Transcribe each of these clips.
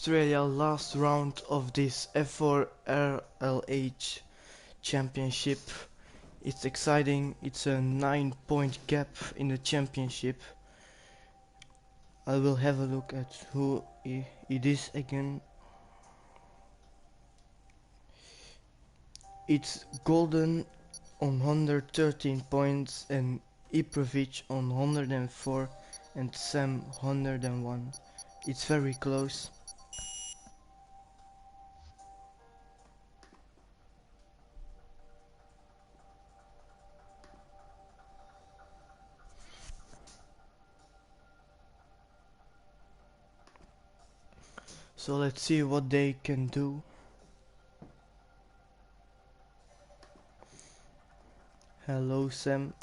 Australia last round of this F4 RLH championship. It's exciting, it's a 9-point gap in the championship. I will have a look at who it is again. It's Golden on 113 points and Iprovic on 104 and Sam 101. It's very close. So let's see what they can do. Hello Sam.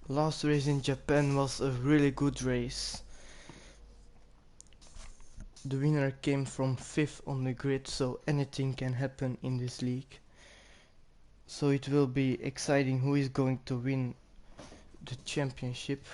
Last race in Japan was a really good race. The winner came from 5th on the grid, so anything can happen in this league. So it will be exciting who is going to win the championship.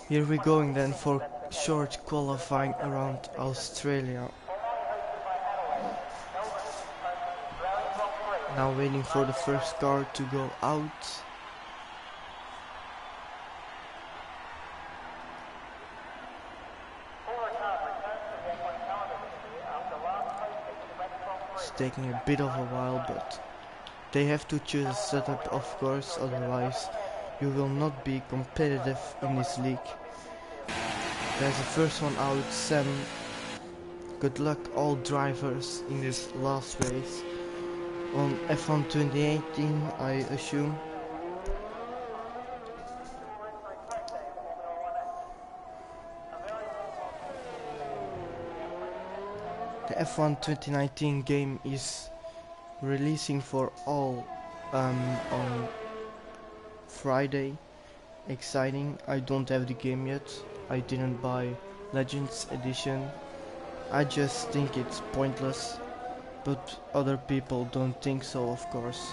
Here we going then for short qualifying around Australia. Now waiting for the first car to go out. It's taking a bit of a while, but they have to choose a setup, of course, otherwise you will not be competitive in this league. There's the first one out, Sam. Good luck all drivers in this last race. On F1 2018, I assume. The F1 2019 game is releasing for all on Friday. Exciting. I don't have the game yet. I didn't buy Legends Edition. I just think it's pointless, but other people don't think so, of course.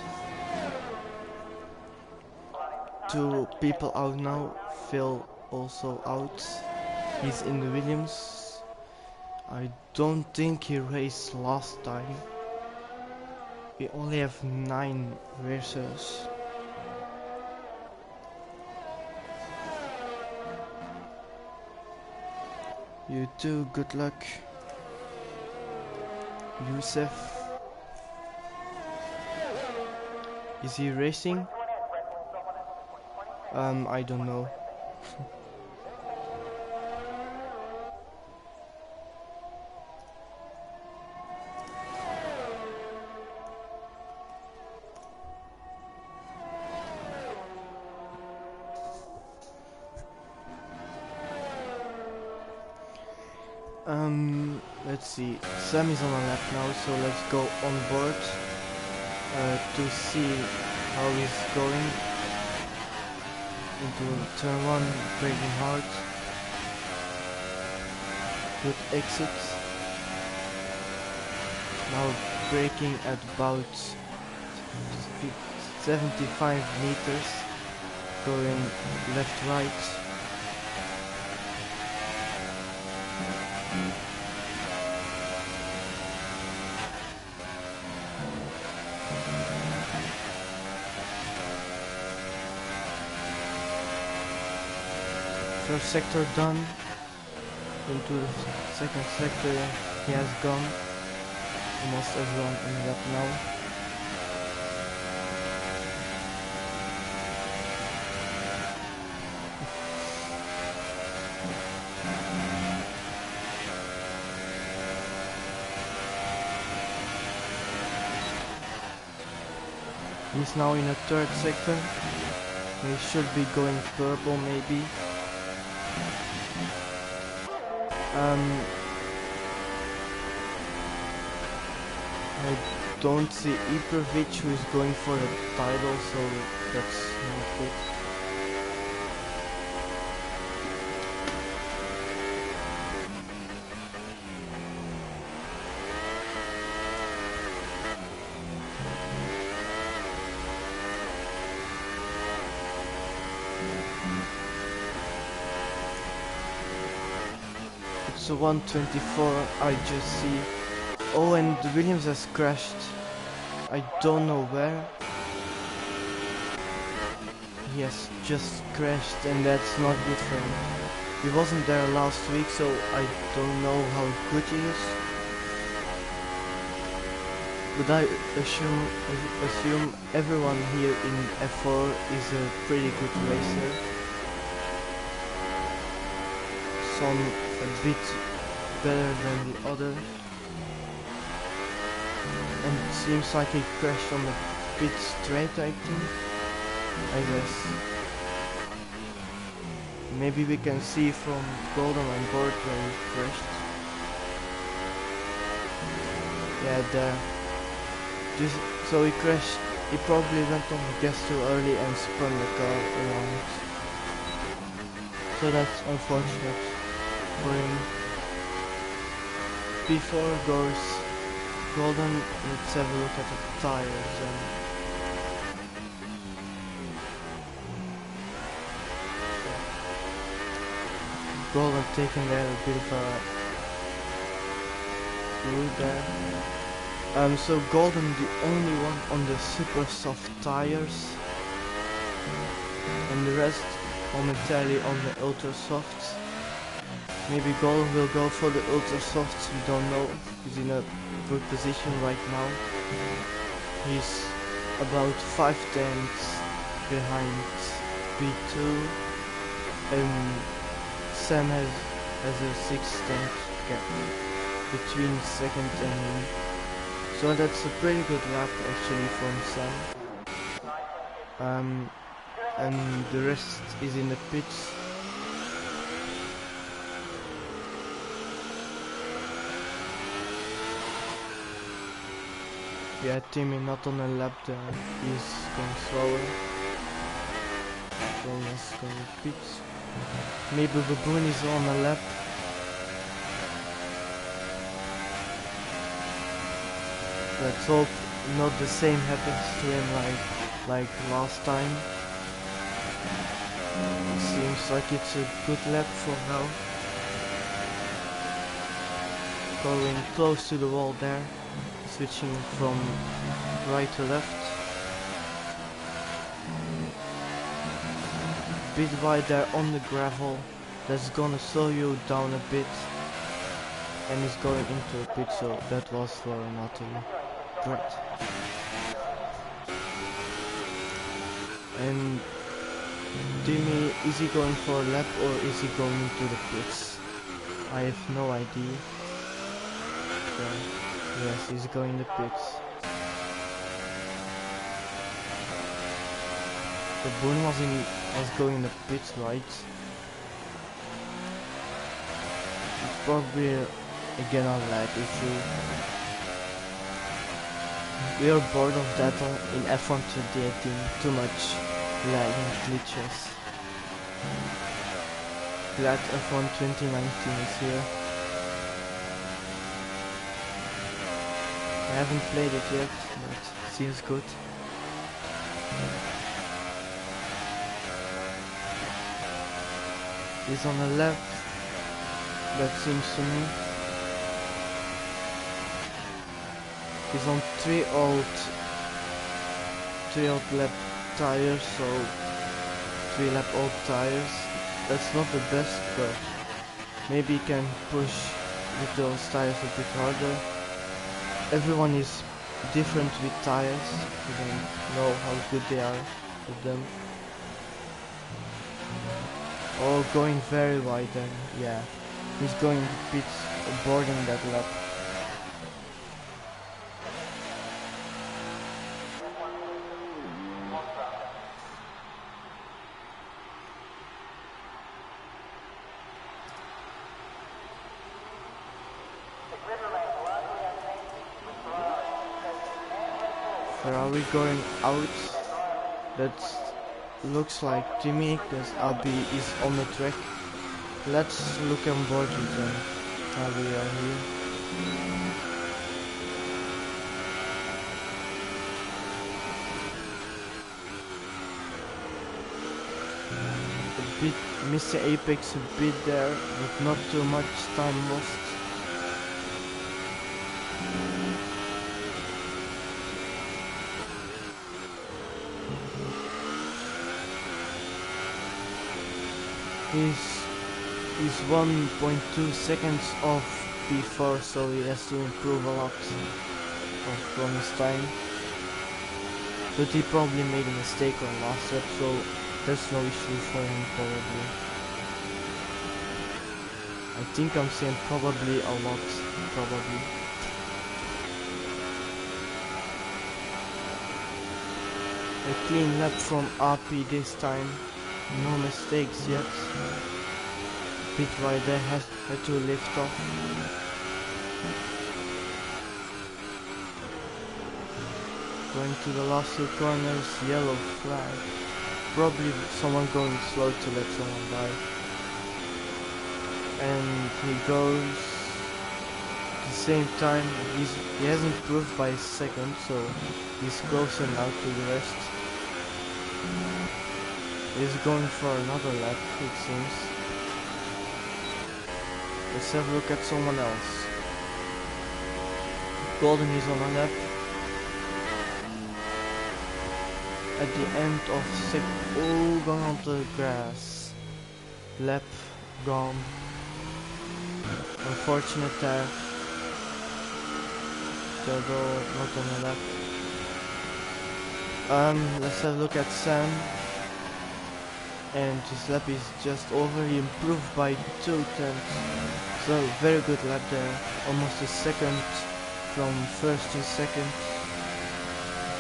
2 people out now. Phil also out. He's in the Williams. I don't think he raced last time. We only have 9 racers. You too, good luck. Youssef. Is he racing? I don't know. Let's see. Sam is on a lap now, so let's go on board to see how he's going. Into turn 1, braking hard. Good exit. Now braking at about 75 meters. Going left, right. First sector done. Into the second sector he has gone. Almost everyone in the lap now. He's now in a third sector. He should be going purple maybe. I don't see Iprovic, who is going for the title, so that's not good. It's a 124, I just see. Oh, and Williams has crashed. I don't know where. He has just crashed, and that's not good for him. He wasn't there last week, so I don't know how good he is. But I assume everyone here in F4 is a pretty good racer. Some a bit better than the other. And it seems like he crashed on the pit straight, I think. I guess. Maybe we can see from Golden on board when he crashed. Yeah, there. So he crashed. He probably went on the gas too early and spun the car around. So that's unfortunate for him. Before goes Golden, let's have a look at the tires and Golden taking there a bit of a route there. So Golden the only one on the super soft tires and the rest momentarily on the ultra softs. Maybe Golden will go for the ultra softs, we don't know. He's in a good position right now. He's about 5 tenths behind P2 and Sam has a 6 tenth gap between second and him. So that's a pretty good lap actually from Sam. And the rest is in the pits. Yeah, Timmy not on a lap there, he's going slower. So let's go to pits. Maybe Baboon is on a lap. Let's hope not the same happens to him like last time. It seems like it's a good lap for now. Going close to the wall there. Switching from right to left. Bit wide there on the gravel. That's gonna slow you down a bit. And he's going into a pit, so that was for nothing. Great. And Timmy, is he going for a lap or is he going into the pits? I have no idea. Yeah. Yes, he's going in the pits. The Boone was going in the pits, right? It's probably again a lag issue. We are bored of that in F1 2018. Too much lag and glitches. Glad F1 2019 is here. I haven't played it yet, but it seems good. He's on the left, that seems to me. He's on three old lap tires, so 3 lap old tires. That's not the best, but maybe he can push with those tires a bit harder. Everyone is different with tires, you don't know how good they are with them. Oh, going very wide then, yeah. He's going to pits, boarding that lap. Ferrari going out. That looks like Jimmy, because Albi is on the track. Let's look on board with them. We are here. A bit missed the apex a bit there, but not too much time lost. He's 1.2 seconds off P4, so he has to improve a lot from his time. But he probably made a mistake on last lap, so there's no issue for him probably. I think I'm saying probably a lot, probably. A clean lap from RP this time, no mistakes yet. Pit right there had to lift off. Going to the last two corners, yellow flag. Probably someone going slow to let someone by. And he goes at the same time. He has improved by a second, so he's closer now to the rest. He's going for another lap, it seems. Let's have a look at someone else. Golden is on a lap. At the end of oh, gone onto the grass. Lap gone. Unfortunate there. Turbo not on the lap. Let's have a look at Sam. And his lap is just over. He improved by 2 tenths. So very good lap there. Almost a second from first to second.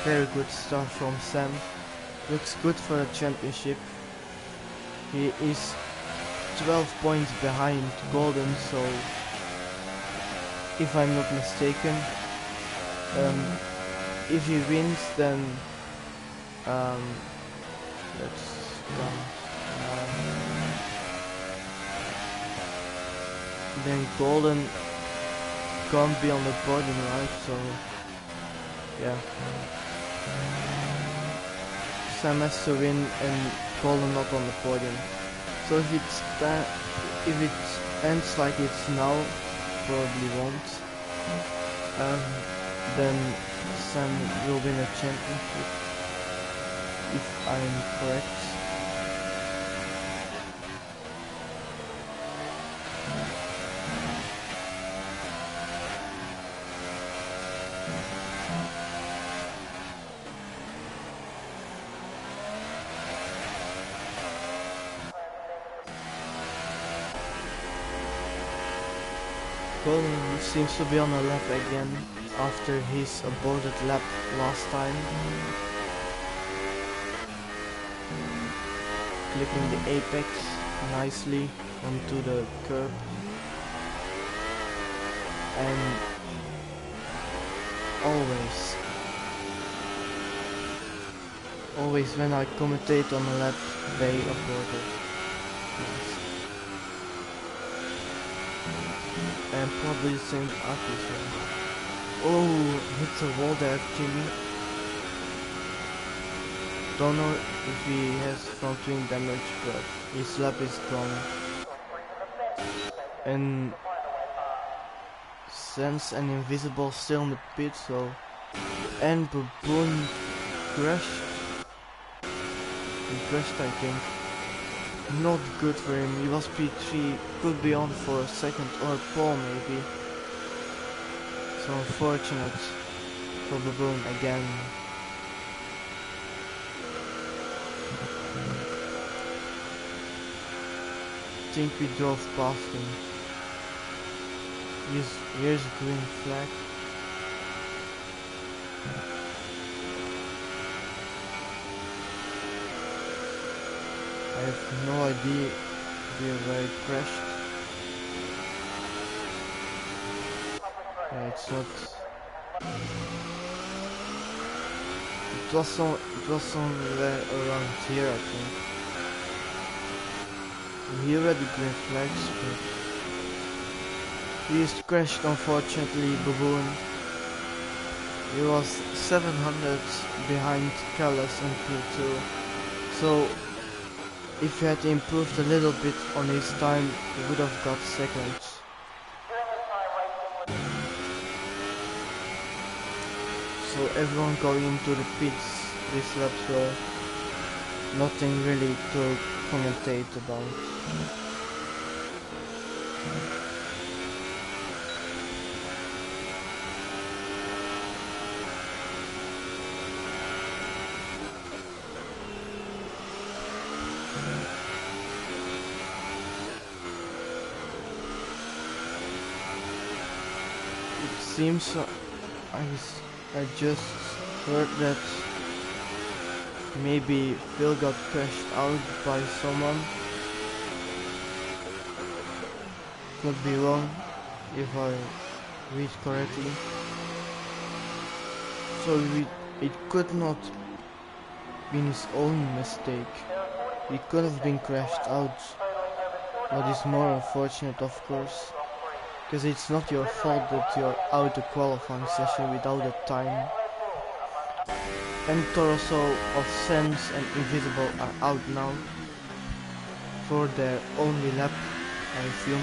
Very good start from Sam. Looks good for the championship. He is 12 points behind Golden, so if I'm not mistaken, if he wins, then let's go. Then Golden can't be on the podium, right? So yeah, Sam has to win and Golden not on the podium. So if it ends like it's now, probably won't. Then Sam will win a championship, if I'm correct. Golden seems to be on a lap again after his aborted lap last time. Clipping the apex nicely onto the curb. And always when I commentate on a lap, they aborted. Nice. And probably the same accuracy. Oh, hit the wall there, Jimmy. Don't know if he has front wing damage, but his lap is gone. And Sense and Invisible still in the pit, so. And Baboon crashed. He crashed, I think. Not good for him. He was P3, could be on for a second or pole maybe. So unfortunate for Baboon again. I think we drove past him. Here's a green flag. I have no idea where it crashed. Yeah, it's not. it was somewhere around here, I think. Here are the green flags, but he is crashed, unfortunately. Baboon. He was 700 behind Callas and P2. So if he had improved a little bit on his time, he would have got second. So everyone going into the pits this lap, so nothing really to commentate about. It seems I just heard that maybe Phil got crashed out by someone. Could be wrong if I read correctly. So it could not be his own mistake. He could have been crashed out. What is more unfortunate, of course, because it's not your fault that you're out the qualifying session without a time. And Torso of Sense and Invisible are out now for their only lap, I assume,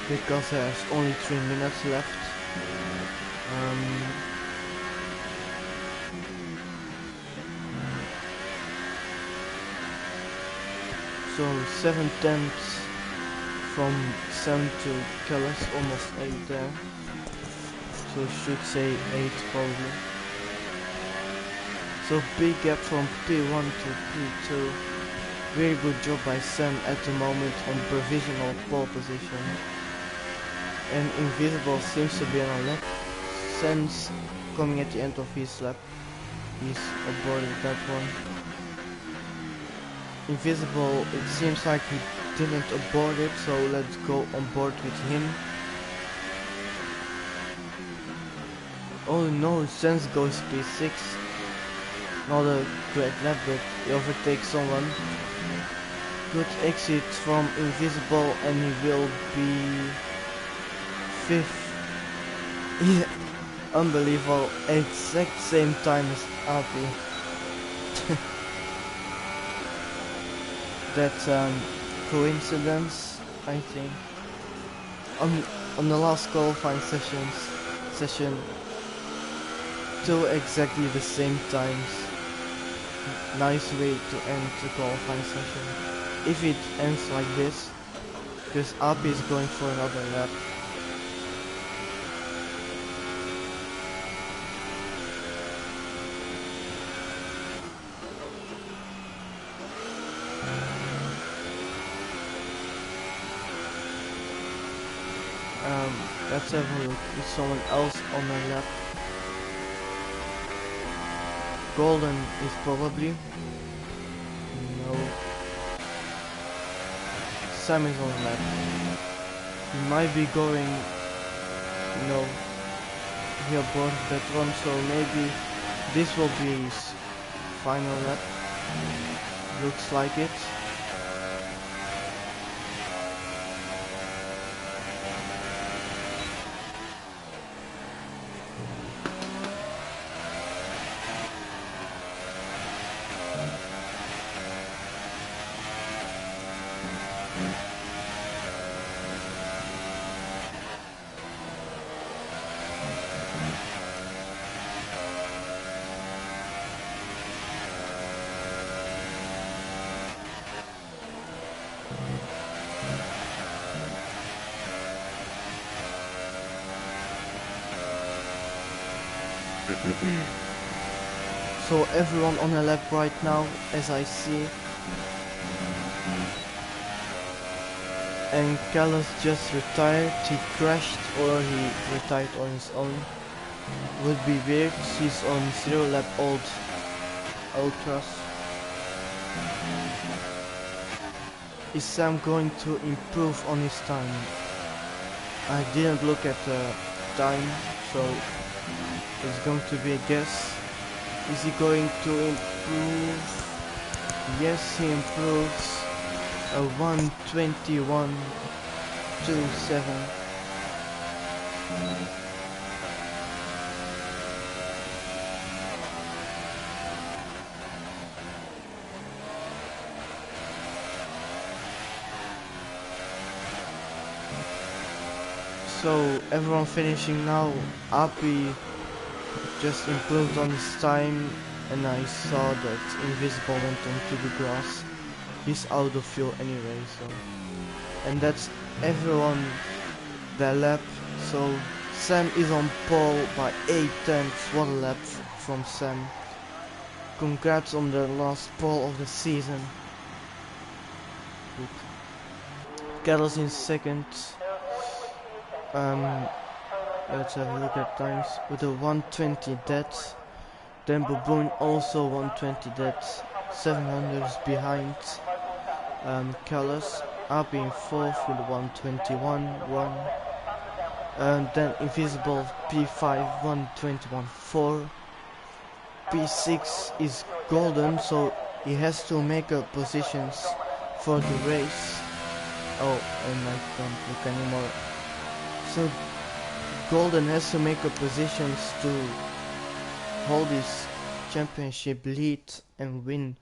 because there's only 3 minutes left. So 7/10 from Sam to Callas, almost 8 there. So should say 8 probably. So big gap from P1 to P2. Very good job by Sam at the moment on provisional pole position. And Invisible seems to be on a lap. Sense coming at the end of his lap. He's aboarded that one. Invisible, it seems like he didn't abort it, so let's go on board with him. Oh no, Sense goes P6. Not a great lap, but he overtakes someone. Good exit from Invisible, and he will be 5th. Yeah, unbelievable. Exact same time as Api. That's coincidence, I think. On the last qualifying session, 2 exactly the same times. Nice way to end the qualifying session. If it ends like this, because Api is going for another lap. Let's have a look. Is someone else on the lap? Golden is probably. No. Sam is on the lap. He might be going. No. He aborted that one, so maybe this will be his final lap. Looks like it. So everyone on a lap right now, as I see. And Callas just retired. He crashed or he retired on his own. Would be weird. He's on 0 lap old ultras. Is Sam going to improve on his time? I didn't look at the time, so It's going to be a guess. Is he going to improve? Yes, he improves. A 121.27. So everyone finishing now. Appy just improved on his time, and I saw that Invisible went onto the grass. He's out of fuel anyway, so. And that's everyone their lap. So Sam is on pole by 8 tenths. What a lap from Sam. Congrats on the last pole of the season. Good. Carlos in second. Let's have a look at times with a 120 dead. Then Baboon also 120 dead. 700s behind Carlos. Up in fourth with a 121.1. Then Invisible P5 121.4. P6 is golden, so he has to make up positions for the race. Oh, and I can't look anymore. So golden has to make up positions to hold his championship lead and win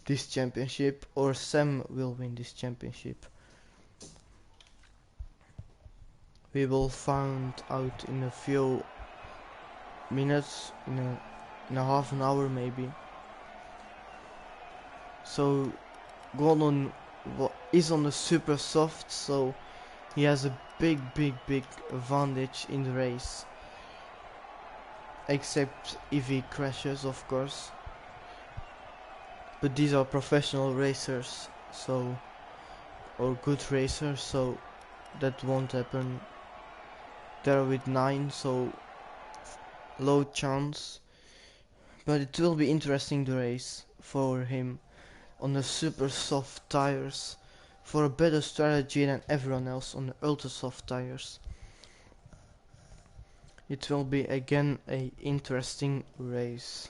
this championship, or Sam will win this championship. We will find out in a few minutes, in a half an hour maybe. So Golden is on the super soft, so he has a big advantage in the race. Except if he crashes, of course. But these are professional racers, so, or good racers, so that won't happen. They're with 9, so low chance. But it will be interesting the race for him on the super soft tires, for a better strategy than everyone else on the ultra soft tires. It will be again a interesting race.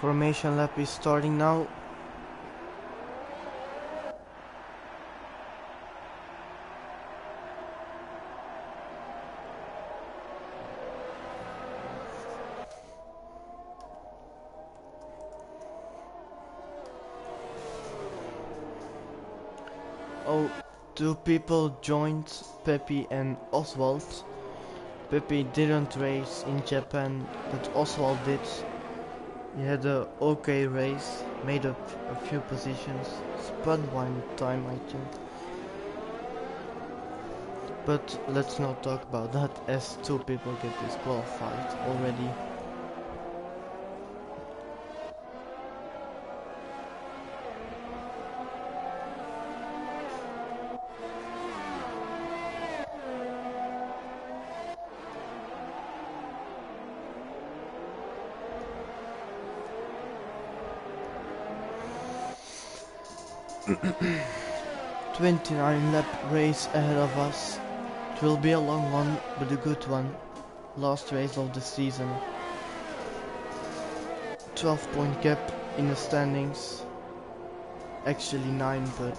Formation lap is starting now. Oh, two people joined, Pepe and Oswald. Pepe didn't race in Japan, but Oswald did. He had a okay race, made up a few positions, spun one time I think. But let's not talk about that, as two people get disqualified already. "29 lap race ahead of us. It will be a long one, but a good one. Last race of the season. 12-point gap in the standings. Actually 9, but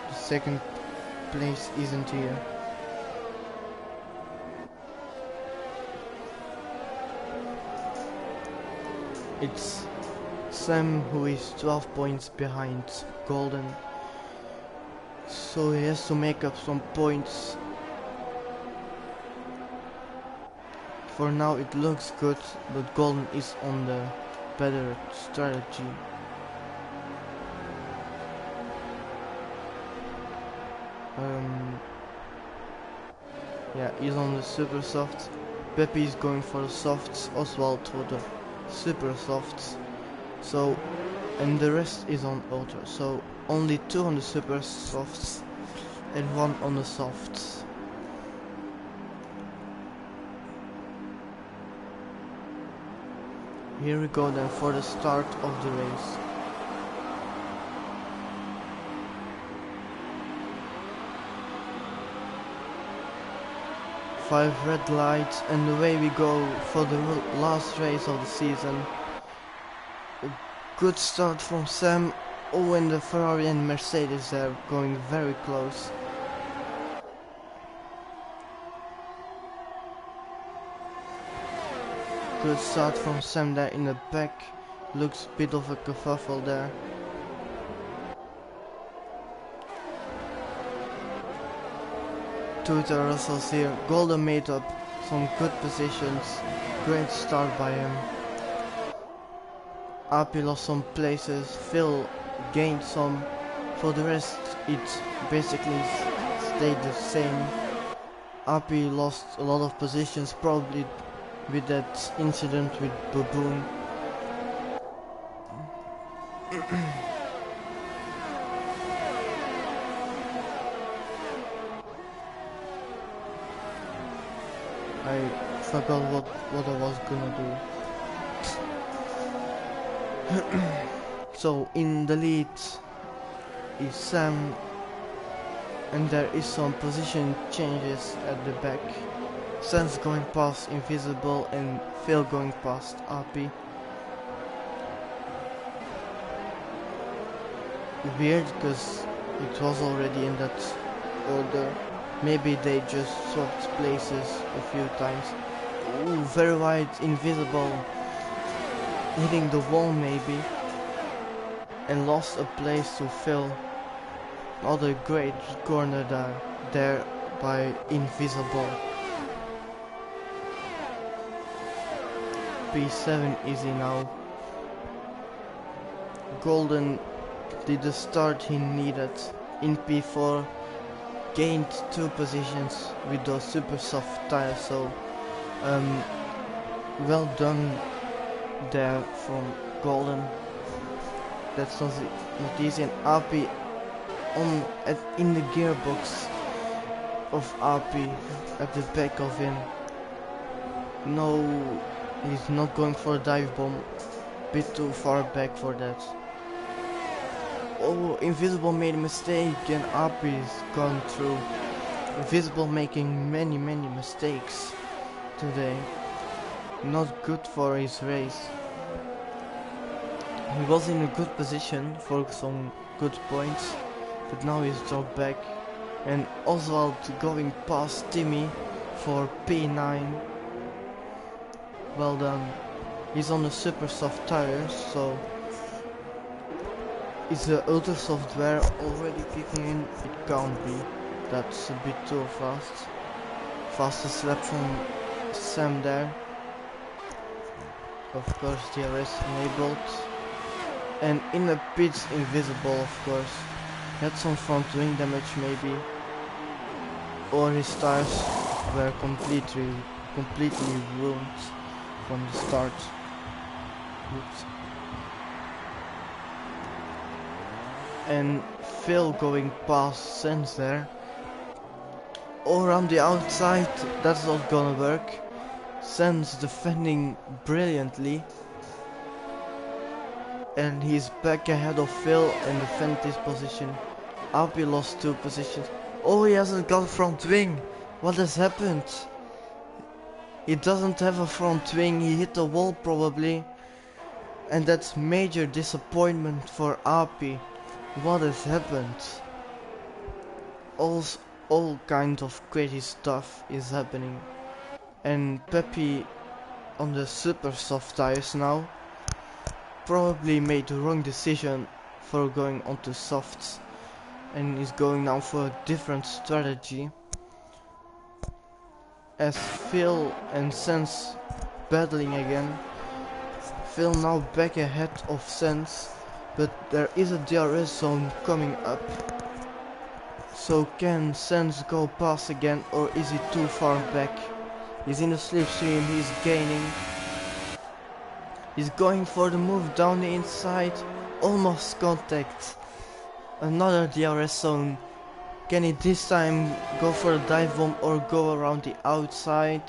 the second place isn't here. It's Sam who is 12 points behind Golden, so he has to make up some points. For now it looks good, but Golden is on the better strategy. Yeah, he's on the super soft. Peppy is going for the softs, Oswald for the super softs. So, and the rest is on ultra. So only 2 on the super softs and 1 on the softs. Here we go then for the start of the race. Five red lights, and away we go for the last race of the season. A good start from Sam. Oh, and the Ferrari and Mercedes are going very close. Good start from Sam there in the back. Looks a bit of a kerfuffle there. Two Russells here. Golden made up some good positions. Great start by him. Api lost some places. Phil gained some. For the rest it basically stayed the same. Api lost a lot of positions, probably with that incident with Baboon. I forgot what I was gonna do. So in the lead is Sam, and there is some position changes at the back. Sam's going past Invisible and Phil going past Api. Weird, because it was already in that order. Maybe they just swapped places a few times. Ooh, very wide Invisible, hitting the wall maybe, and lost a place to Phil. Another great corner there by Invisible. P7 easy now. Golden did the start he needed in P4. Gained 2 positions with those super soft tires, so well done there from Golden. That's not easy. And Api in the gearbox of Api at the back of him. No, he's not going for a dive bomb. Bit too far back for that. Oh, Invisible made a mistake and Api's gone through. Invisible making many mistakes today. Not good for his race. He was in a good position for some good points, but now he's dropped back. And Oswald going past Timmy for P9. Well done. He's on the super soft tires, so is the ultra software already kicking in? It can't be. That's a bit too fast. Fastest lap from Sam there. Of course DRS enabled. And in the pits Invisible, of course. Had some front wing damage maybe. Or his tires were completely ruined from the start. Oops. And Phil going past Sens there. All around the outside, that's not gonna work. Sens defending brilliantly. And he's back ahead of Phil and defend his position. Api lost 2 positions. Oh, he hasn't got front wing. What has happened? He doesn't have a front wing. He hit the wall probably. And that's major disappointment for Api. What has happened? All kind of crazy stuff is happening. And Peppy on the super soft tires now. probably made the wrong decision for going onto softs and is going now for a different strategy. As Phil and Sense battling again. Phil now back ahead of Sense, but there is a DRS zone coming up. So can Sense go past again, or is he too far back? He's in the slipstream, he's gaining. He's going for the move down the inside, almost contact. Another DRS zone. Can he this time go for a dive bomb or go around the outside?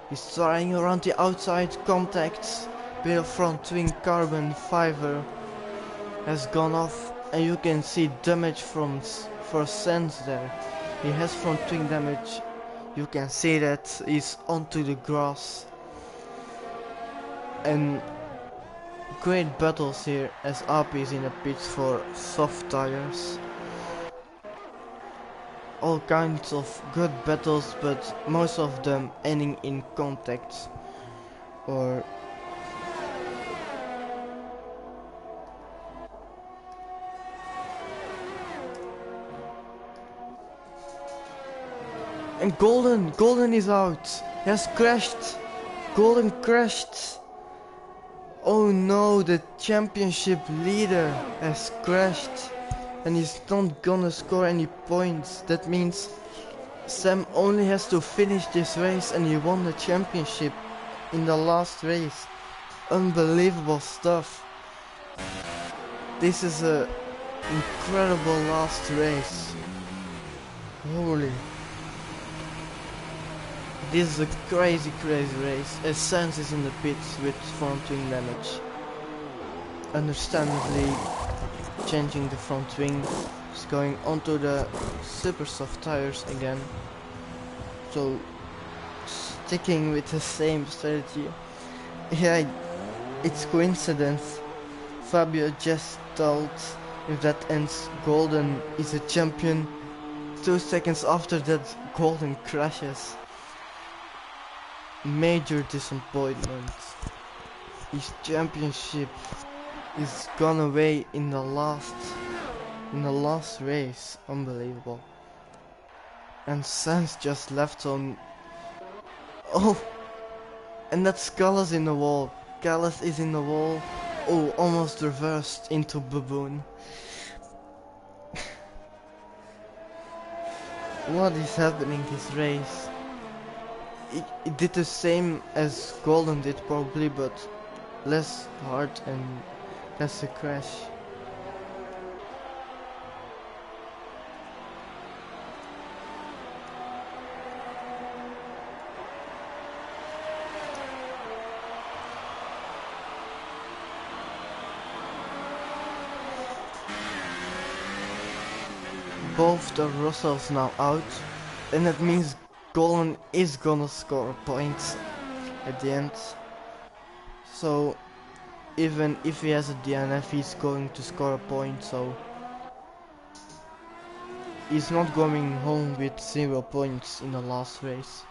He's trying around the outside, contacts. Bit of front wing carbon fiber has gone off, and you can see damage for Sense there. He has front wing damage. You can see that he's onto the grass. And great battles here as AP is in the pits for soft tires. All kinds of good battles, but most of them ending in contact or and Golden is out. He has crashed. Golden crashed. Oh no, the championship leader has crashed. And he's not gonna score any points. That means Sam only has to finish this race and he won the championship in the last race. Unbelievable stuff. This is a incredible last race. Holy. This is a crazy race. As Sans is in the pits with front wing damage. Understandably changing the front wing, is going onto the super soft tires again. So sticking with the same strategy. Yeah, it's coincidence. Fabio just told if that ends Golden is a champion. 2 seconds after that Golden crashes. Major disappointment. His championship is gone away in the last race. Unbelievable. And Sans just left on. Oh, and that's Callas in the wall. Callas is in the wall. Oh, almost reversed into Baboon. What is happening this race? It did the same as Golden did probably, but less hard and less a crash. Both the Russells now out, and that means Golden is gonna score points at the end. So even if he has a DNF, he's going to score a point, so he's not going home with 0 points in the last race.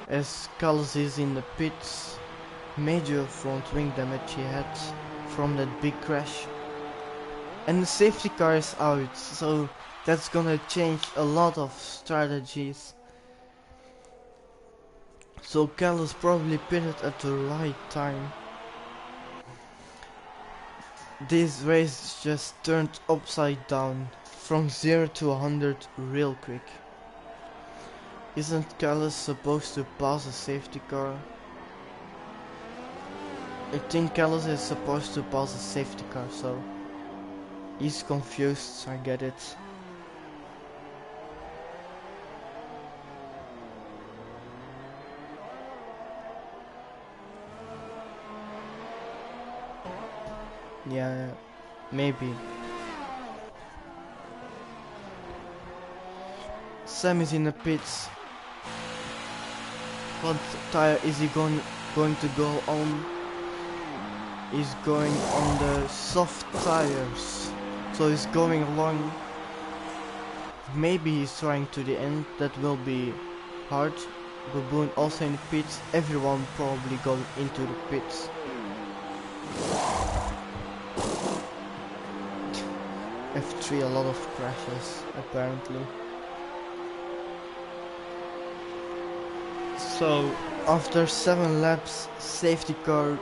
As Callas is in the pits, major front wing damage he had from that big crash. And the safety car is out, so that's gonna change a lot of strategies. So Callas probably pitted at the right time. This race just turned upside down, from 0 to 100 real quick. Isn't Callas supposed to pass a safety car? I think Callas is supposed to pass a safety car, so he's confused, I get it. Yeah, maybe. Sam is in the pits. What tire is he going to go on? He's going on the soft tires. So he's going along. Maybe he's trying to the end. That will be hard. Baboon also in the pits. Everyone probably going into the pits. F3 a lot of crashes apparently. So after 7 laps, safety car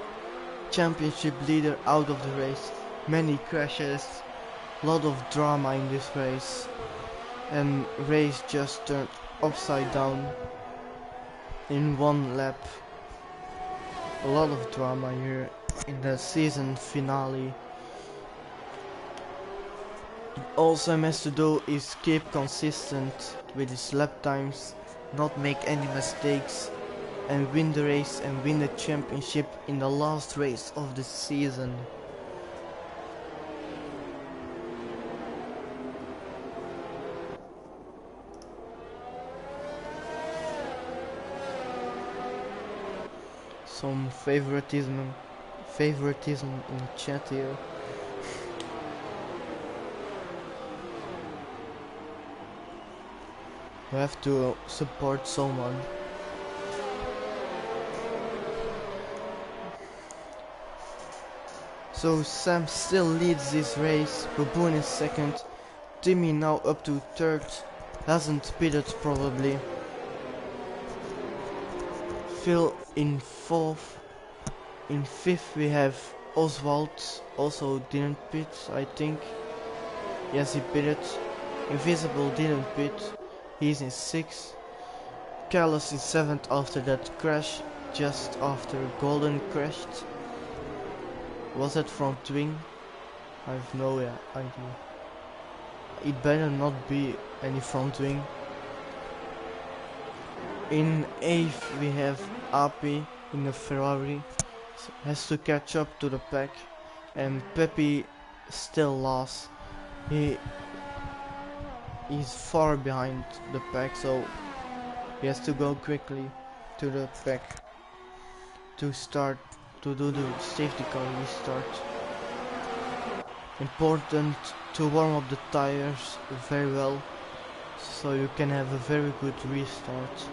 championship leader out of the race. Many crashes, lot of drama in this race, and race just turned upside down in 1 lap. A lot of drama here in the season finale. All Sam has to do is keep consistent with his lap times, not make any mistakes, and win the race and win the championship in the last race of the season. Some favoritism in the chat here. You have to support someone. So Sam still leads this race, Baboon is second, Timmy now up to third, hasn't pitted probably. Phil in fourth. In fifth we have Oswald, also didn't pit, I think. Yes, he pitted. Invisible didn't pit, he's in sixth. Carlos in seventh after that crash, just after Golden crashed. Was that front wing? I have no idea. It better not be any front wing. In 8th we have Api in the Ferrari, has to catch up to the pack, and Pepe still last. He's far behind the pack, so he has to go quickly to the pack to start to do the safety car restart. Important to warm up the tires very well, so you can have a very good restart.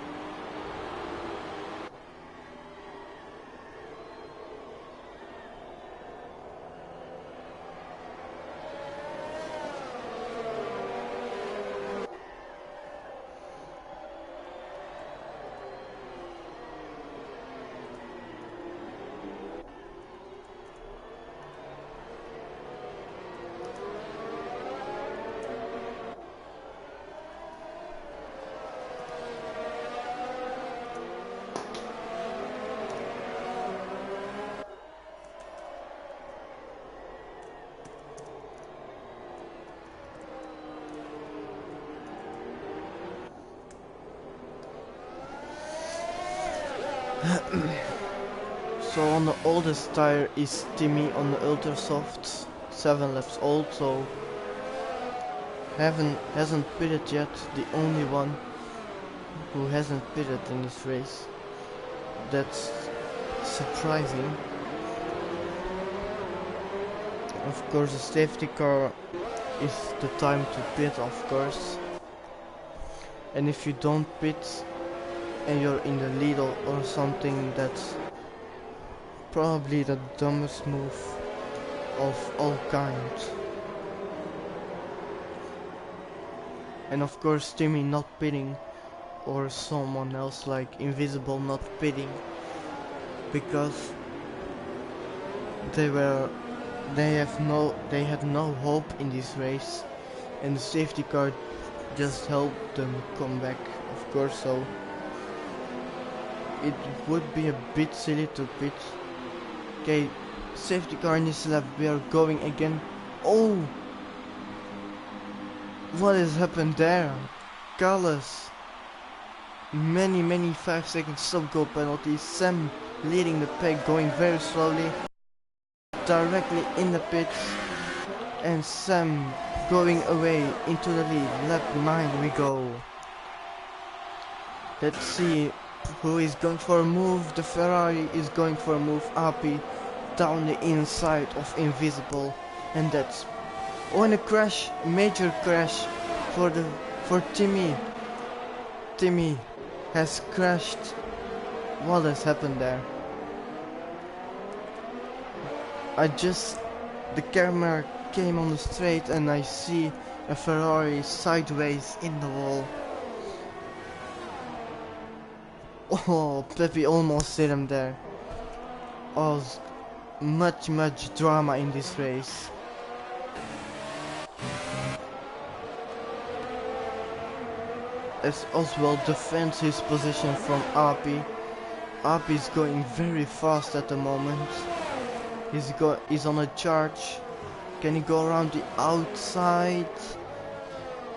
So on the oldest tire is Timmy on the ultra soft, 7 laps old, so hasn't pitted yet, the only one who hasn't pitted in this race. That's surprising. Of course the safety car is the time to pit, of course. And if you don't pit and you're in the lead or something, that's probably the dumbest move of all kinds. And of course Timmy not pitting, or someone else like Invisible not pitting, because they had no hope in this race, and the safety car just helped them come back, of course. So it would be a bit silly to pit. Okay, safety car in this lap, we are going again. Oh! What has happened there? Carlos. Many 5-second stop go penalties. Sam leading the pack, going very slowly. Directly in the pits. And Sam going away into the lead. Lap 9 we go. Let's see who is going for a move. The Ferrari is going for a move. Api down the inside of Invisible, and that's a crash, major crash for Timmy. Timmy has crashed. What has happened there? The camera came on the straight and I see a Ferrari sideways in the wall. Oh, Pepe almost hit him there. Oh, much drama in this race. As Oswald defends his position from Api. Api is going very fast at the moment. He's on a charge. Can he go around the outside?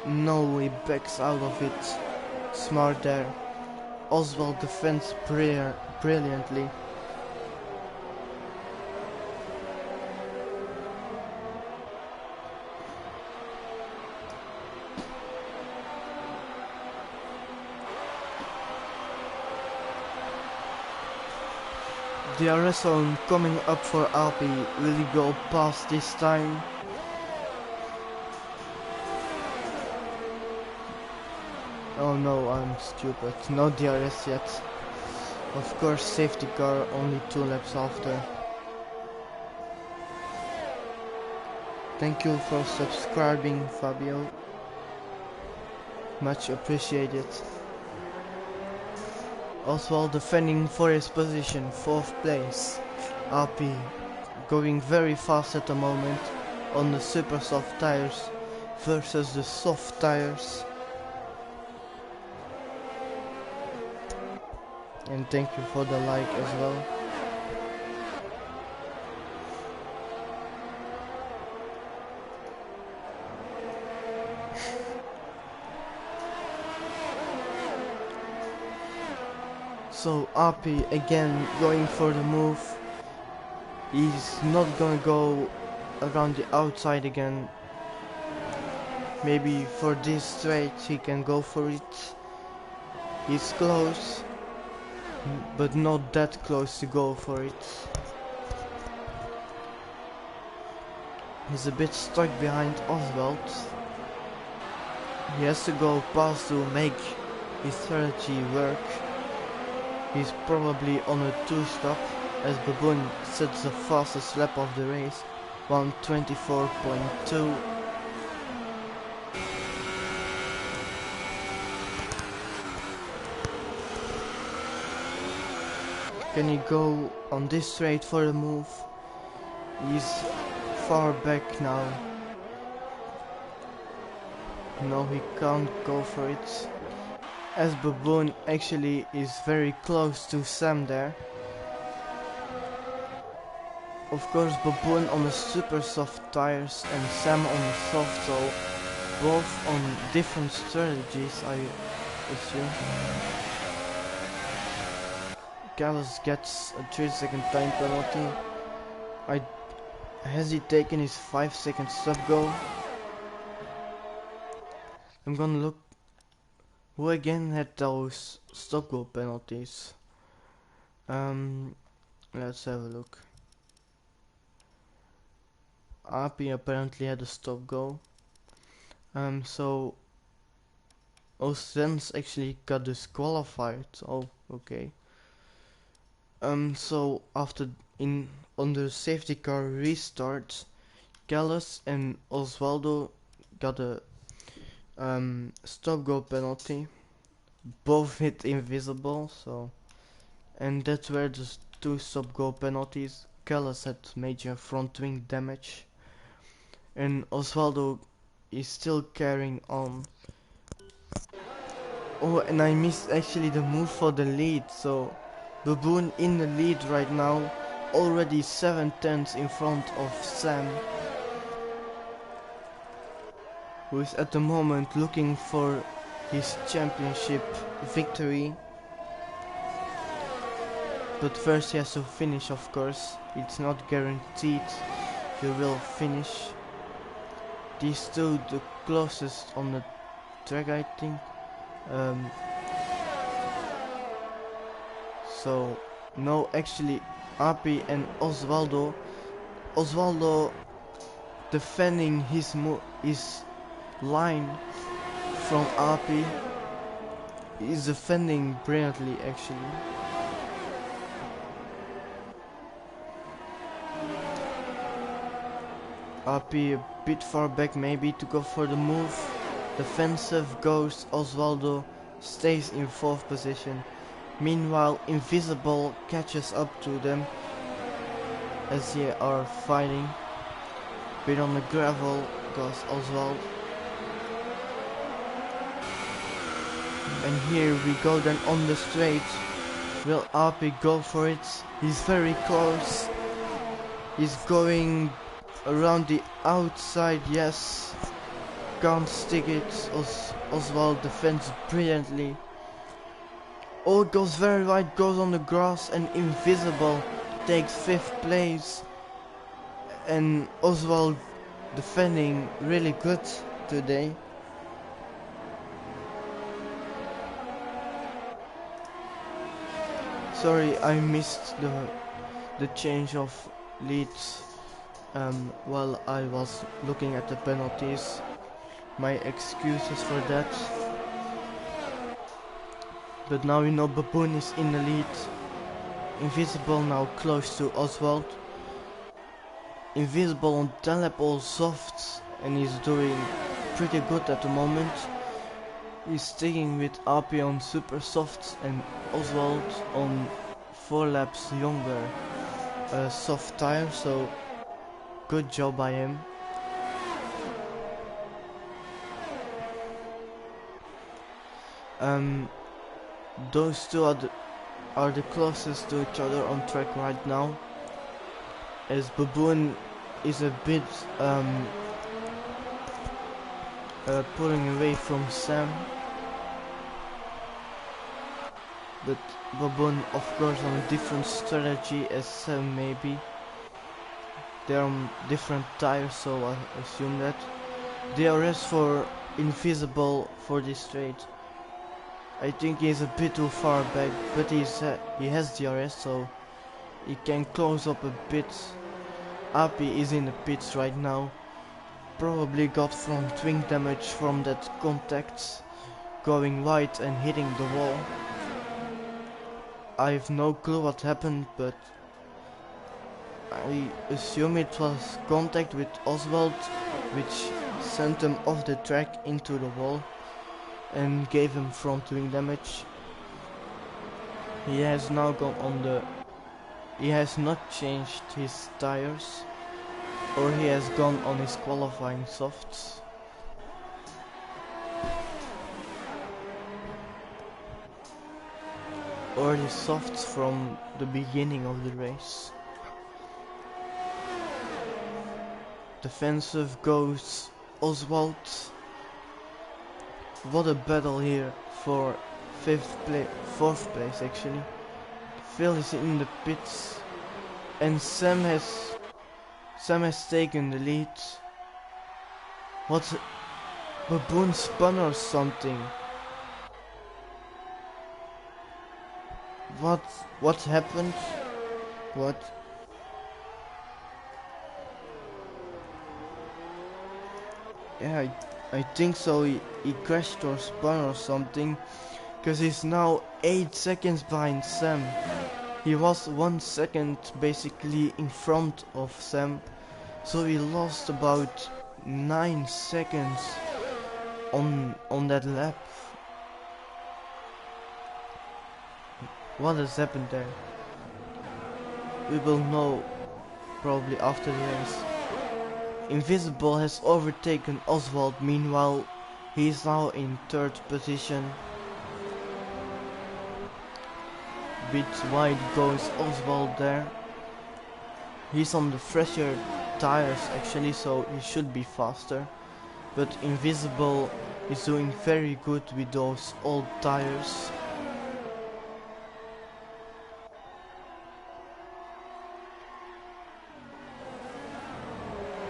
No, he backs out of it. Smart there. Oswald defends brilliantly. The RS zone coming up for Alpi. Will he go past this time? Oh no, I'm stupid. No DRS yet. Of course, safety car only 2 laps after. Thank you for subscribing, Fabio. Much appreciated. Oswald defending for his position, 4th place. Api going very fast at the moment on the super soft tires versus the soft tires. And thank you for the like as well. So Api again going for the move. He's not gonna go around the outside again. Maybe for this straight he can go for it. He's close, but not that close to go for it. He's a bit stuck behind Oswald. He has to go past to make his strategy work. He's probably on a 2-stop as Baboon sets the fastest lap of the race, 1:24.2. Can he go on this straight for the move? He's far back now. No, he can't go for it. As Baboon actually is very close to Sam there. Of course, Baboon on the super soft tires and Sam on the soft, so both on different strategies, I assume. Gallus gets a 3-second time penalty. Has he taken his 5-second stop go? I'm gonna look. Who again had those stop go penalties? Let's have a look. Api apparently had a stop go. So Ostens actually got disqualified. Oh, okay. So after on the safety car restart, Gallus and Osvaldo got a stop go penalty. Both hit invisible, so and that's where the 2 stop go penalties. Gallus had major front wing damage, and Osvaldo is still carrying on. Oh, and I missed actually the move for the lead, so Baboon in the lead right now, already 7/10 in front of Sam, who is at the moment looking for his championship victory. But first he has to finish, of course. It's not guaranteed he will finish. These two the closest on the track, I think. So no, actually Api and Osvaldo defending his line from Api. He's defending brilliantly actually. RP a bit far back maybe to go for the move. Defensive goes Osvaldo, stays in 4th position. Meanwhile, Invisible catches up to them as they are fighting. Bit on the gravel goes Oswald. And here we go then on the straight. Will RP go for it? He's very close. He's going around the outside, yes. Can't stick it. Oswald defends brilliantly. Oh, it goes very wide, goes on the grass, and Invisible takes 5th place. And Oswald defending really good today. Sorry, I missed the change of leads while I was looking at the penalties. My excuses for that. But now we know Baboon is in the lead. Invisible now close to Oswald. Invisible on Telep all soft and he's doing pretty good at the moment. He's sticking with RP on super soft and Oswald on 4 laps younger soft tire, so good job by him. Those two are the closest to each other on track right now, as Baboon is a bit pulling away from Sam, but Baboon of course on a different strategy as Sam maybe. They're on different tires, so I assume that. DRS for Invisible for this straight. I think he's a bit too far back, but he has DRS, so he can close up a bit. Api is in the pits right now. Probably got front wing damage from that contact, going wide and hitting the wall. I have no clue what happened, but I assume it was contact with Oswald, which sent him off the track into the wall and gave him front wing damage. He has now gone on the... He has not changed his tires, or he has gone on his qualifying softs. Or the softs from the beginning of the race. Defensive goes Oswald. What a battle here for 4th place actually. Phil is in the pits and Sam has taken the lead. What? Baboon spun or something? What happened? What? Yeah, I think so. He crashed or spun or something, because he's now 8 seconds behind Sam. He was 1 second basically in front of Sam, so he lost about 9 seconds on that lap. What has happened there? We will know probably after the race. Invisible has overtaken Oswald, meanwhile he is now in 3rd position. Bit wide goes Oswald there. He's on the fresher tires actually, so he should be faster. But Invisible is doing very good with those old tires.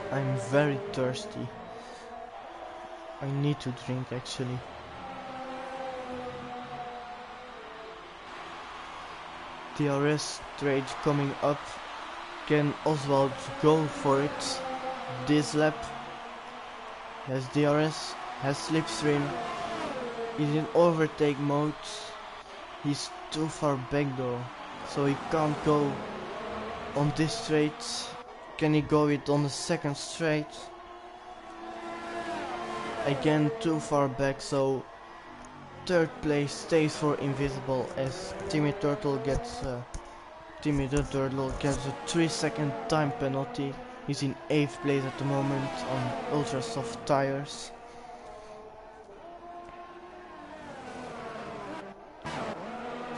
I'm very thirsty. I need to drink actually. DRS straight coming up. Can Oswald go for it this lap? Has DRS, has slipstream. He's in overtake mode. He's too far back though, so he can't go on this straight. Can he go it on the second straight? Again too far back, so third place stays for Invisible as Timmy the Turtle gets a 3-second time penalty. He's in 8th place at the moment on ultra soft tires.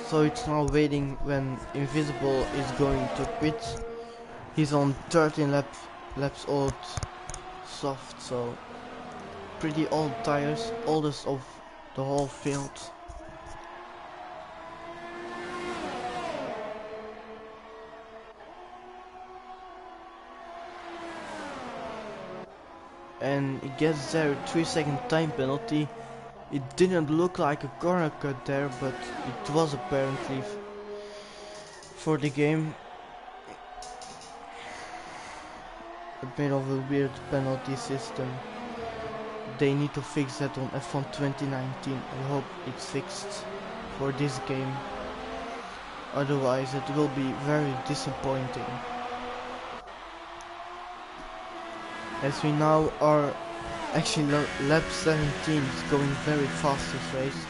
So it's now waiting when Invisible is going to pit. He's on 13 laps old soft, so pretty old tires, oldest of the whole field. And he gets there, 3-second time penalty. It didn't look like a corner cut there, but it was apparently for the game. A bit of a weird penalty system. They need to fix that on F1 2019. I hope it's fixed for this game. Otherwise it will be very disappointing. As we now are actually lap 17 is going very fast this race.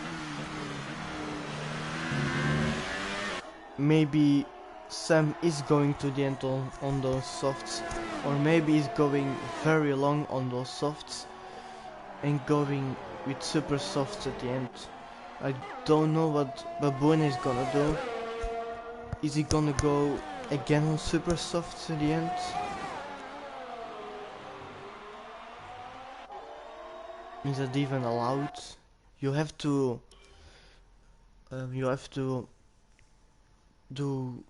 Maybe Sam is going to the end on those softs, or maybe he's going very long on those softs and going with super softs at the end. I don't know what Baboon is gonna do. Is he gonna go again on super softs at the end? Is that even allowed? You have to do,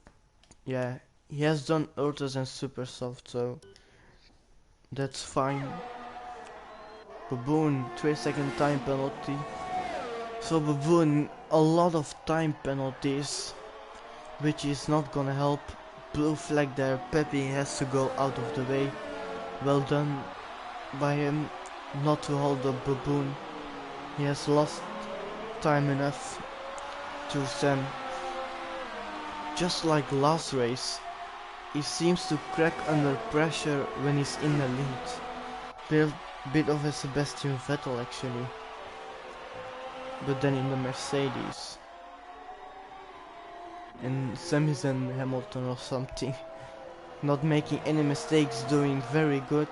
yeah, he has done ultras and super soft, so that's fine. Baboon, 3-second time penalty. So Baboon, a lot of time penalties, which is not gonna help. Blue flag there, Pepe has to go out of the way. Well done by him not to hold the Baboon. He has lost time enough to Sam. Just like last race, he seems to crack under pressure when he's in the lead. Bit of a Sebastian Vettel actually, but then in the Mercedes. And Sam is in Hamilton or something. Not making any mistakes, doing very good.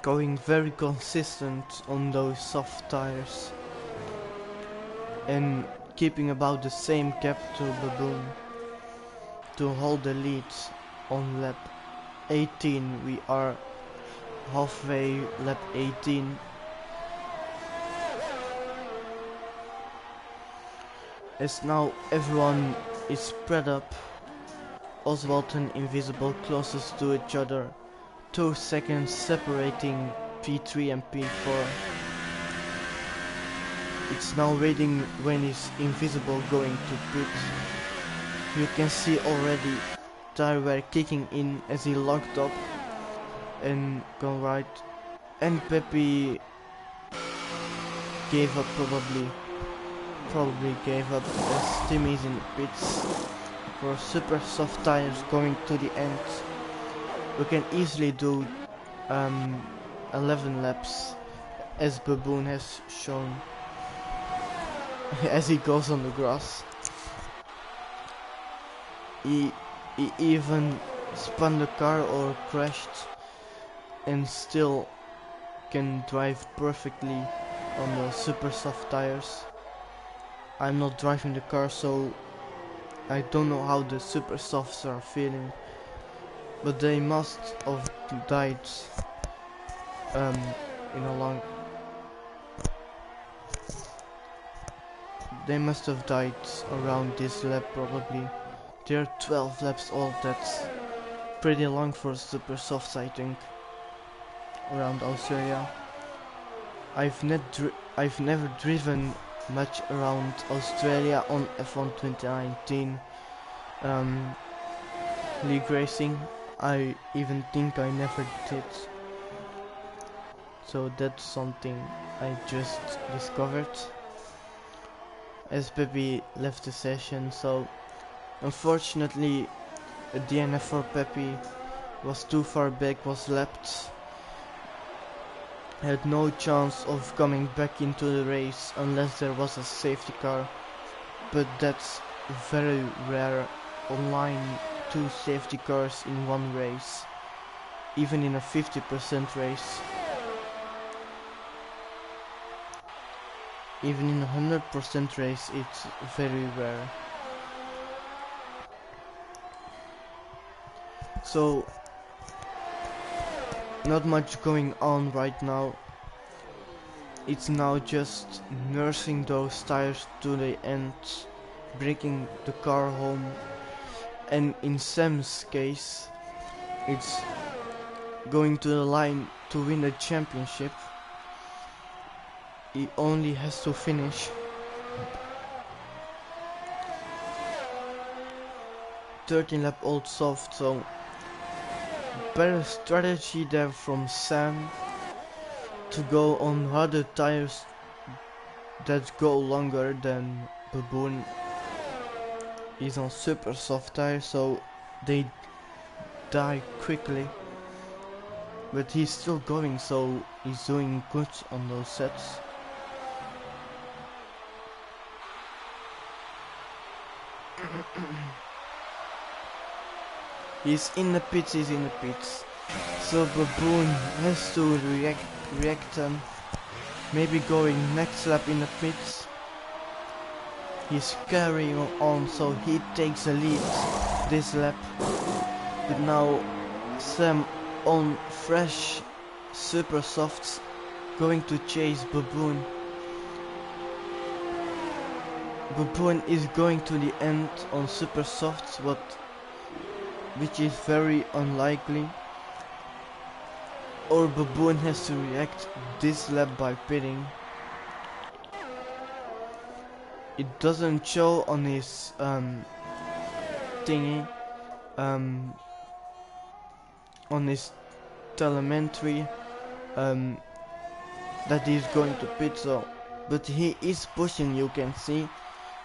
Going very consistent on those soft tires. And keeping about the same gap to Baboon to hold the lead on lap 18. We are halfway lap 18. As now everyone is spread up, Oswald and Invisible closest to each other, 2 seconds separating P3 and P4. It's now waiting when is Invisible going to pit. You can see already tire wear kicking in as he locked up and gone right, and Pepe gave up, probably gave up as Timmy's in pits for super soft tires going to the end. We can easily do 11 laps as Baboon has shown as he goes on the grass. He even spun the car or crashed and still can drive perfectly on the super soft tires. I'm not driving the car, so I don't know how the super softs are feeling, but they must have died in a long. They must have died around this lap probably. They're 12 laps old. That's pretty long for super softs, I think. Around Australia. I've never driven much around Australia on F1 2019 league racing. I even think I never did. So that's something I just discovered as Pepe left the session. So Unfortunately, a DNF for Pepe was too far back, was lapped, had no chance of coming back into the race unless there was a safety car, but that's very rare online, 2 safety cars in one race, even in a 50% race. Even in a 100% race it's very rare. So not much going on right now. It's now just nursing those tires to the end, breaking the car home, and in Sam's case it's going to the line to win the championship. He only has to finish 13 lap old soft, so better strategy there from Sam to go on harder tires that go longer than Baboon. He's on super soft tires, so they die quickly, but he's still going, so he's doing good on those sets. He's in the pits, so Baboon has to react and maybe going next lap in the pits. He's carrying on, so he takes the lead this lap, but now Sam on fresh super softs going to chase Baboon. Baboon is going to the end on super softs, which is very unlikely, or Baboon has to react this lap by pitting. It doesn't show on his thingy, on his telemetry, that he's going to pit, so but he is pushing. You can see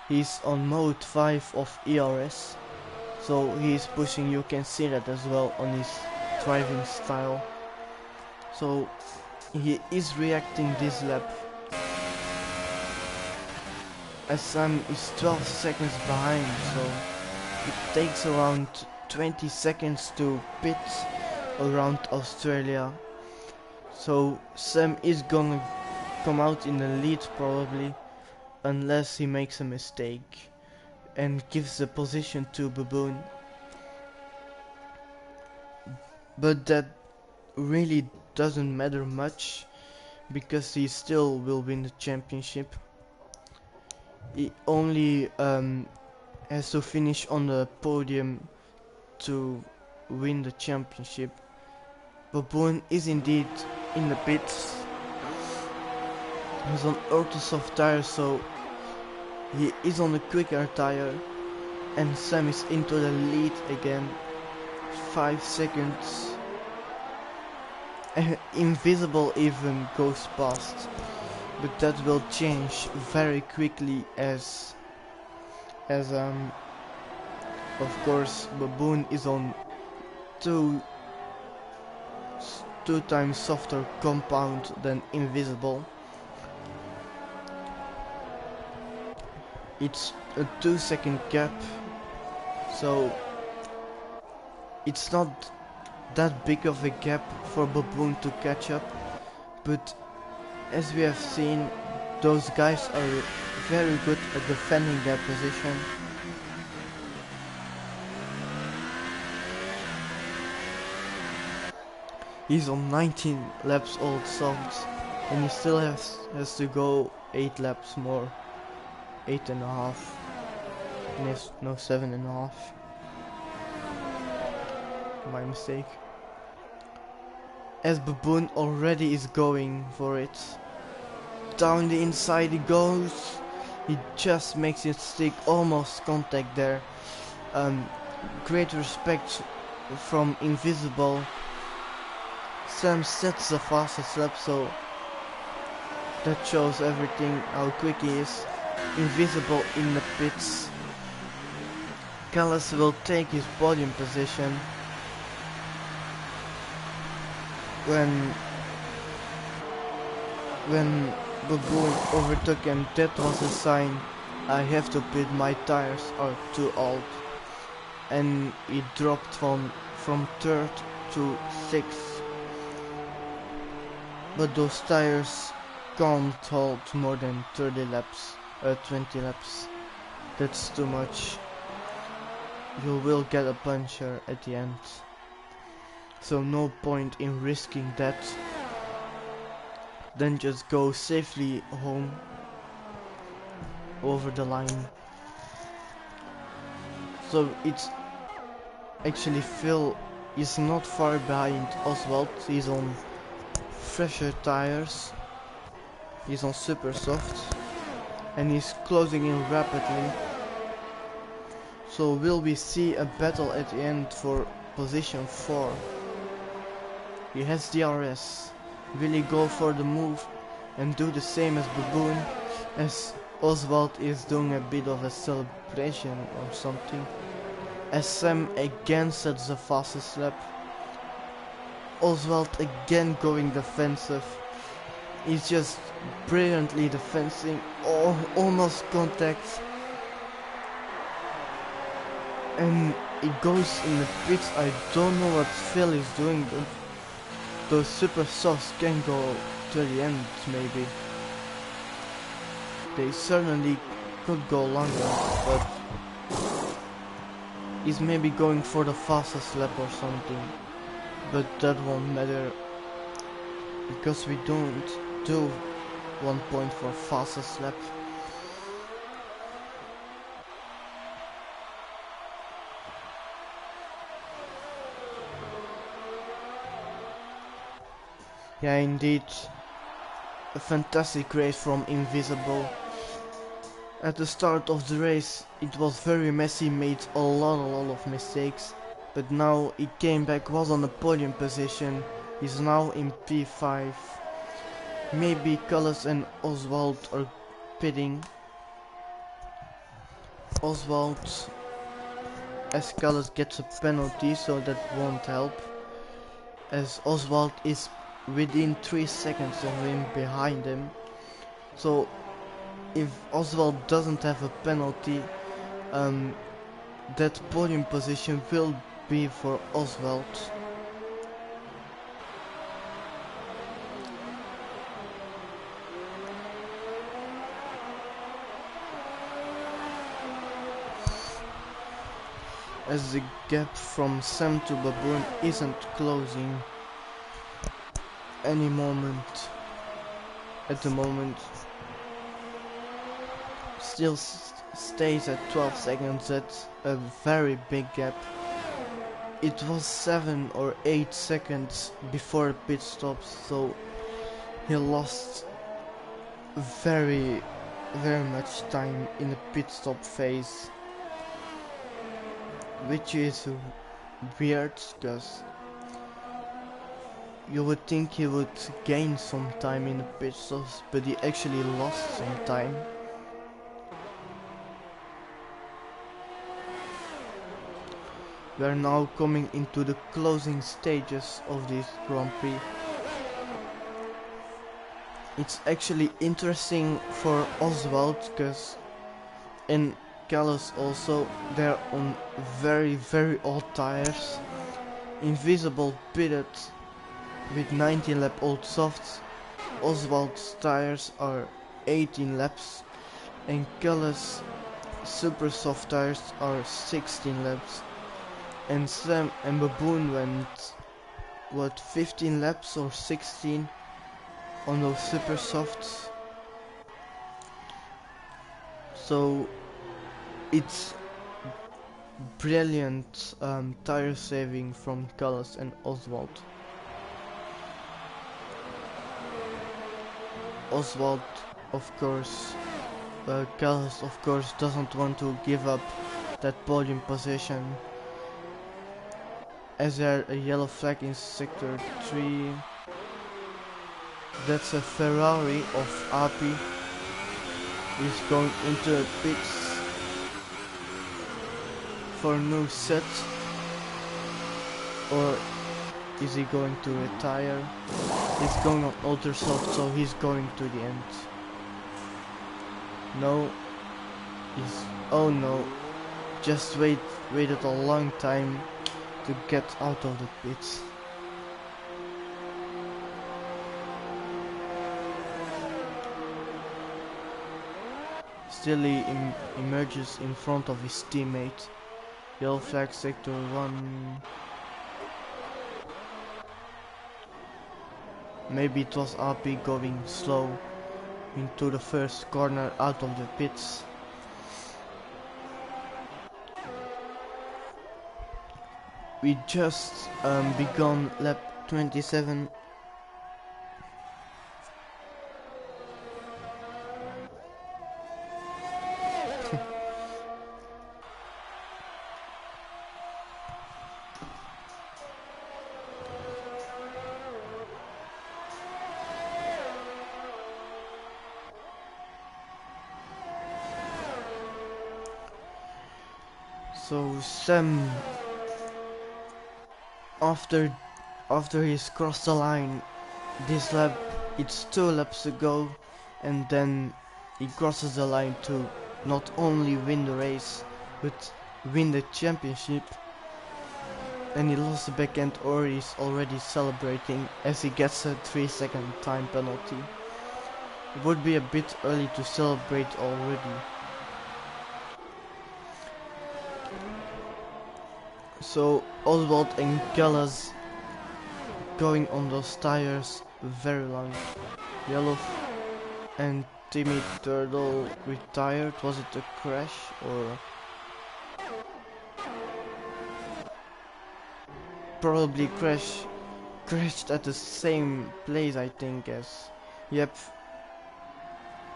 he's on mode 5 of ERS, so he is pushing. You can see that as well on his driving style, so he is reacting this lap. As Sam is 12 seconds behind, so it takes around 20 seconds to pit around Australia. So Sam is gonna come out in the lead probably, unless he makes a mistake and gives the position to Baboon. But that really doesn't matter much, because he still will win the championship. He only has to finish on the podium to win the championship. Baboon is indeed in the pits. He's on ultra soft tires, so he is on the quicker tire, and Sam is into the lead again. 5 seconds. Invisible even goes past, but that will change very quickly as of course Baboon is on two times softer compound than Invisible. It's a 2-second gap, so it's not that big of a gap for Baboon to catch up, but as we have seen, those guys are very good at defending their position. He's on 19 laps old soft, and he still has to go 8 laps more. 8.5. No, 7.5. My mistake. As Baboon already is going for it. Down the inside he goes. He just makes it stick, almost contact there. Great respect from Invisible. Sam sets the fastest lap, so that shows everything, how quick he is. Invisible in the pits. Callas will take his podium position when Baboon overtook him. That was a sign, I have to pit, my tires are too old. And he dropped from third to sixth. But those tires can't hold more than 30 laps, 20 laps. That's too much. You will get a puncture at the end. So no point in risking that. Then just go safely home over the line. So it's actually Phil is not far behind Oswald. He's on fresher tires. He's on super soft and he's closing in rapidly. So will we see a battle at the end for position 4? He has DRS. Will he go for the move and do the same as Baboon, as Oswald is doing a bit of a celebration or something? As Sam again sets the fastest lap. Oswald again going defensive. He's just brilliantly defending, almost contact. And he goes in the pits. I don't know what Phil is doing, but those super softs can go to the end maybe. They certainly could go longer, but he's maybe going for the fastest lap or something. But that won't matter, because we don't do 1 point for fastest lap. Yeah, indeed, a fantastic race from Invisible. At the start of the race it was very messy, made a lot of mistakes, but now he came back, was on the podium position, he's now in P5. Maybe Cullis and Oswald are pitting. Oswald, as Cullis gets a penalty, so that won't help, as Oswald is within 3 seconds of him behind him. So if Oswald doesn't have a penalty, that podium position will be for Oswald. As the gap from Sam to Baboon isn't closing any moment at the moment, still stays at 12 seconds. That's a very big gap. It was 7 or 8 seconds before the pit stops, so he lost very much time in the pit stop phase, which is weird, because you would think he would gain some time in the pit stops, but he actually lost some time. We are now coming into the closing stages of this Grand Prix. It's actually interesting for Oswald, because in Callis also, they're on very old tires. Invisible pitted with 19 lap old softs. Oswald's tires are 18 laps, and Callis super soft tires are 16 laps. And Sam and Baboon went, what, 15 laps or 16 on those super softs. So it's brilliant tire saving from Callis and Oswald. Oswald, of course, Callis of course doesn't want to give up that podium position, as there a yellow flag in sector 3. That's a Ferrari of Api. He's going into the pits. for a new set, or is he going to retire? He's going on ultra soft, so he's going to the end. No, oh no, just waited a long time to get out of the pits. Still he emerges in front of his teammate. Yellow flag sector 1. Maybe it was RP going slow into the first corner out of the pits. We just begun lap 27. So Sam, after he's crossed the line this lap, it's 2 laps to go, and then he crosses the line to not only win the race but win the championship. And he lost the back end, or he's already celebrating as he gets a 3-second time penalty. It would be a bit early to celebrate already. So Oswald and Callas going on those tires very long. Yellow and Timmy Turtle retired. Was it a crash or probably crashed at the same place, I think, as yep,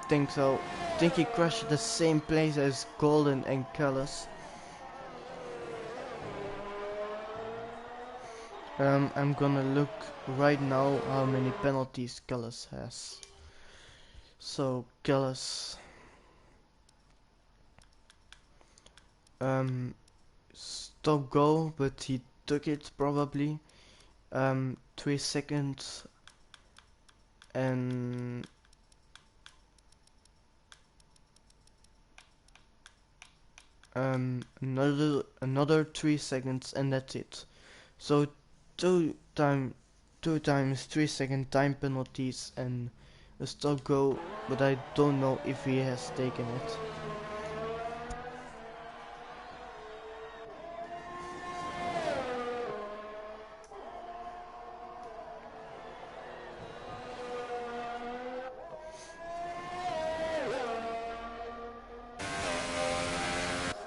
think so. Think he crashed at the same place as Golden and Callas. I'm gonna look right now how many penalties Callas has. So Callas, stop go, but he took it probably. 3 seconds and another 3 seconds, and that's it. So two times 3 second time penalties and a stop go, but I don't know if he has taken it.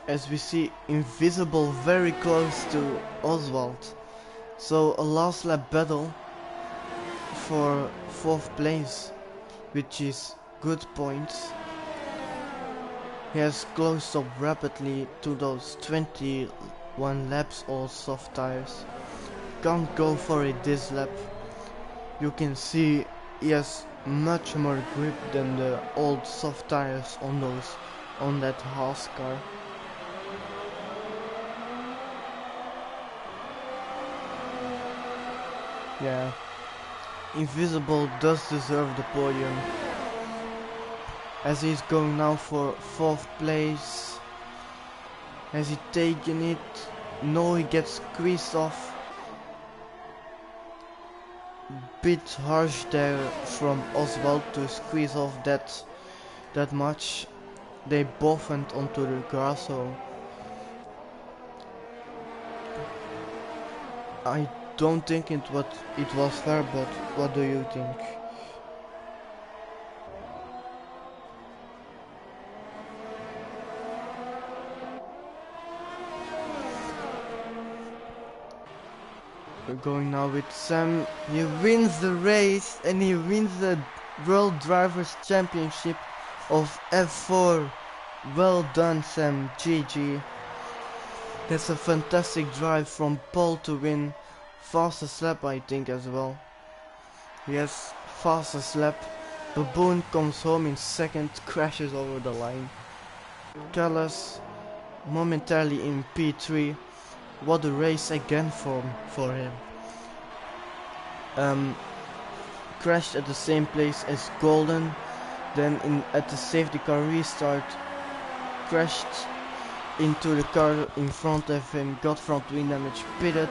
As we see Invisible very close to Oswald. So a last lap battle for 4th place, which is good points. He has closed up rapidly to those 21 laps all soft tires. Can't go for it this lap. You can see he has much more grip than the old soft tires on that Haas car. Yeah, Invisible does deserve the podium, as he's going now for 4th place. Has he taken it? No, he gets squeezed off. Bit harsh there from Oswald to squeeze off that much. They both went onto the grass, so I don't think it was fair, but what do you think? We're going now with Sam. He wins the race and he wins the World Drivers' Championship of F4. Well done, Sam. GG. That's a fantastic drive from pole to win. Fastest lap, I think, as well. Yes, fastest lap. Baboon comes home in 2nd, crashes over the line. Callas momentarily in P3. What a race again for him. Crashed at the same place as Golden, then at the safety car restart, crashed into the car in front of him, got front wing damage, pitted,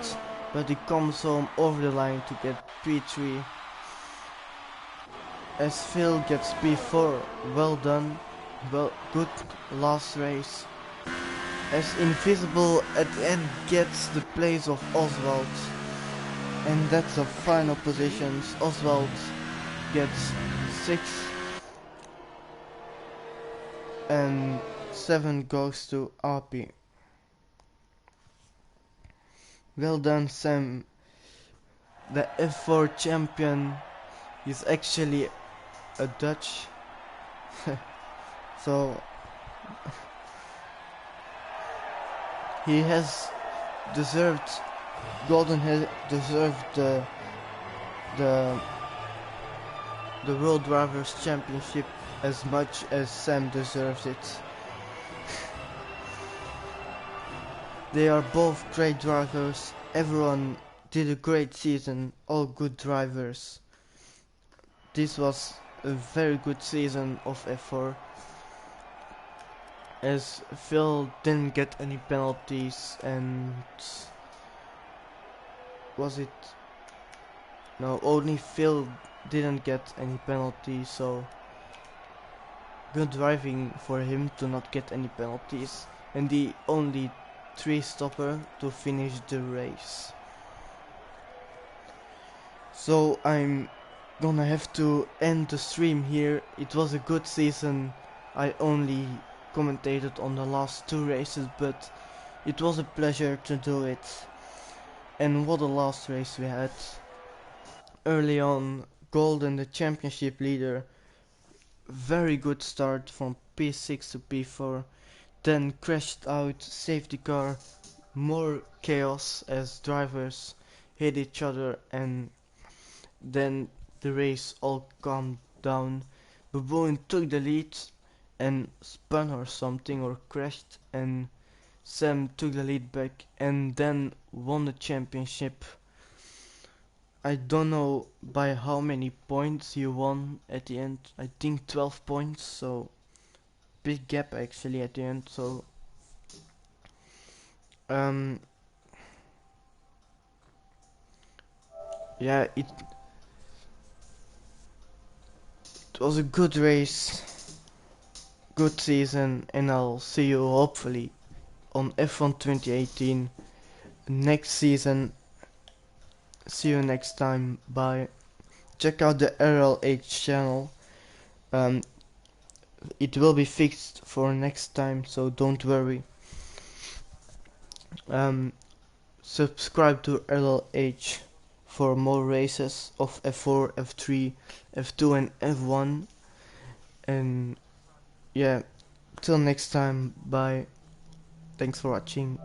but he comes home over the line to get P3. As Phil gets P4, well done, well, good last race. As Invisible at the end gets the place of Oswald, and that's the final positions. Oswald gets 6 and 7 goes to RP. Well done, Sam. The F4 champion is actually a Dutch. So he has deserved, Golden has deserved the World Drivers Championship as much as Sam deserves it. They are both great drivers. Everyone did a great season, all good drivers. This was a very good season of F4, as Phil didn't get any penalties, and was it? No, only Phil didn't get any penalties, so good driving for him to not get any penalties, and the only 3-stopper to finish the race. So I'm gonna have to end the stream here. It was a good season. I only commentated on the last 2 races, but it was a pleasure to do it. And what a last race we had. Early on, Golden, the championship leader, very good start from P6 to P4, then crashed out, safety car, more chaos as drivers hit each other, and then the race all calmed down. Baboon took the lead and spun or something, or crashed, and Sam took the lead back and then won the championship. I don't know by how many points he won at the end. I think 12 points, so big gap actually at the end. So yeah, it was a good race, good season, and I'll see you hopefully on F1 2018 next season. See you next time. Bye. Check out the RLH channel. It will be fixed for next time, so don't worry. Subscribe to RLH for more races of F4, F3, F2 and F1. And yeah, till next time, bye. Thanks for watching.